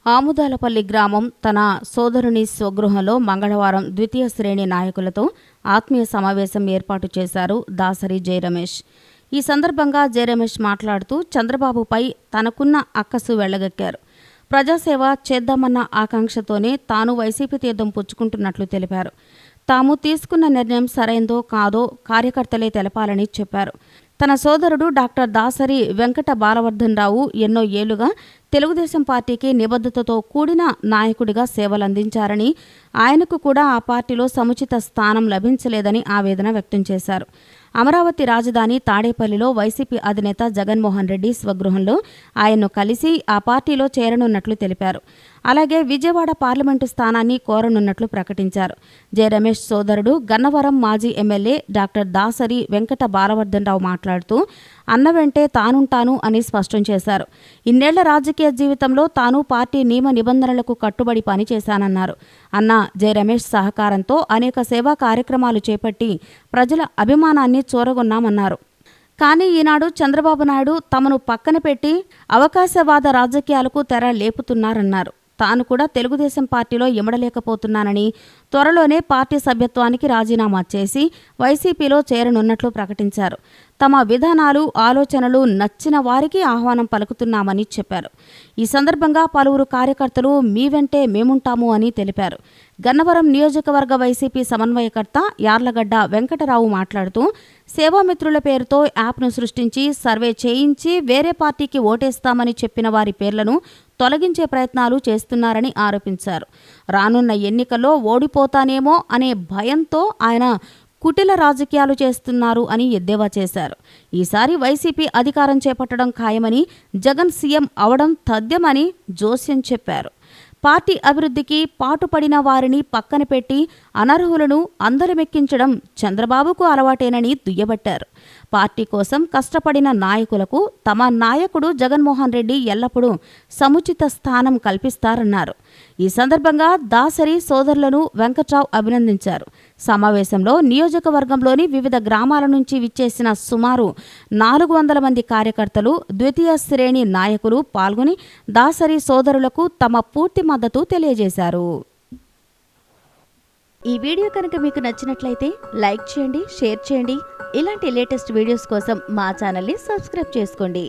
ఆముదాలపల్లి గ్రామం తన సోదరుని స్వగృహంలో మంగళవారం ద్వితీయ శ్రేణి నాయకులతో ఆత్మీయ సమావేశం ఏర్పాటు చేశారు దాసరి జయరమేష్. ఈ సందర్భంగా జయరమేష్ మాట్లాడుతూ చంద్రబాబుపై తనకున్న అక్కసు వెళ్లగక్కారు. ప్రజాసేవ చేద్దామన్న ఆకాంక్షతోనే తాను వైసీపీ తీర్థం పుచ్చుకుంటున్నట్లు తెలిపారు. తాము తీసుకున్న నిర్ణయం సరైందో కాదో కార్యకర్తలే తెలపాలని చెప్పారు. తన సోదరుడు డాక్టర్ దాసరి వెంకట బాలవర్ధన్ రావు ఎన్నో ఏళ్లుగా తెలుగుదేశం పార్టీకి నిబద్ధతతో కూడిన నాయకుడిగా సేవలందించారని, ఆయనకు కూడా ఆ పార్టీలో సముచిత స్థానం లభించలేదని ఆవేదన వ్యక్తం చేశారు. అమరావతి రాజధాని తాడేపల్లిలో వైసీపీ అధినేత జగన్మోహన్ రెడ్డి స్వగృహంలో ఆయన్ను కలిసి ఆ పార్టీలో చేరనున్నట్లు తెలిపారు. అలాగే విజయవాడ పార్లమెంటు స్థానాన్ని కోరనున్నట్లు ప్రకటించారు. జయరమేష్ సోదరుడు గన్నవరం మాజీ ఎమ్మెల్యే డాక్టర్ దాసరి వెంకట బాలవర్ధన్ రావు మాట్లాడుతూ అన్న వెంటే తానుంటాను అని స్పష్టం చేశారు. ఇన్నేళ్ల రాజకీయ జీవితంలో తాను పార్టీ నియమ నిబంధనలకు కట్టుబడి పనిచేశానన్నారు. అన్న జయరమేష్ సహకారంతో అనేక సేవా కార్యక్రమాలు చేపట్టి ప్రజల అభిమానాన్ని చూరగొన్నామన్నారు. కానీ ఈనాడు చంద్రబాబు నాయుడు తమను పక్కన పెట్టి అవకాశవాద రాజకీయాలకు తెర లేపుతున్నారన్నారు. తాను కూడా తెలుగుదేశం పార్టీలో ఇమడలేకపోతున్నానని, త్వరలోనే పార్టీ సభ్యత్వానికి రాజీనామా చేసి వైసీపీలో చేరనున్నట్లు ప్రకటించారు. తమ విధానాలు, ఆలోచనలు నచ్చిన వారికి ఆహ్వానం పలుకుతున్నామని చెప్పారు. ఈ సందర్భంగా పలువురు కార్యకర్తలు మీ వెంటే మేముంటాము అని తెలిపారు. గన్నవరం నియోజకవర్గ వైసీపీ సమన్వయకర్త యార్లగడ్డ వెంకటరావు మాట్లాడుతూ సేవామిత్రుల పేరుతో యాప్ను సృష్టించి సర్వే చేయించి వేరే పార్టీకి ఓటేస్తామని చెప్పిన వారి పేర్లను తొలగించే ప్రయత్నాలు చేస్తున్నారని ఆరోపించారు. రానున్న ఎన్నికల్లో ఓడిపోతానేమో అనే భయంతో ఆయన కుటిల రాజకీయాలు చేస్తున్నారు అని ఎద్దేవా చేశారు. ఈసారి వైసీపీ అధికారం చేపట్టడం ఖాయమని, జగన్ సీఎం అవడం తథ్యమని జోస్యం చెప్పారు. పార్టీ అభివృద్ధికి పాటుపడిన వారిని పక్కన పెట్టి అనర్హులను అందరమెక్కించడం చంద్రబాబుకు అలవాటేనని దుయ్యబట్టారు. పార్టీ కోసం కష్టపడిన నాయకులకు తమ నాయకుడు జగన్మోహన్ రెడ్డి ఎల్లప్పుడూ సముచిత స్థానం కల్పిస్తారన్నారు. ఈ సందర్భంగా దాసరి సోదరులను వెంకట్రావు అభినందించారు. సమావేశంలో నియోజకవర్గంలోని వివిధ గ్రామాల నుంచి విచ్చేసిన సుమారు 400 మంది కార్యకర్తలు, ద్వితీయ శ్రేణి నాయకులు పాల్గొని దాసరి సోదరులకు తమ పూర్తి మద్దతు తెలియజేశారు. ఈ వీడియో కనుక మీకు నచ్చినట్లయితే లైక్ చేయండి, షేర్ చేయండి. ఇలాంటి లేటెస్ట్ వీడియోస్ కోసం మా ఛానల్ని సబ్స్క్రైబ్ చేసుకోండి.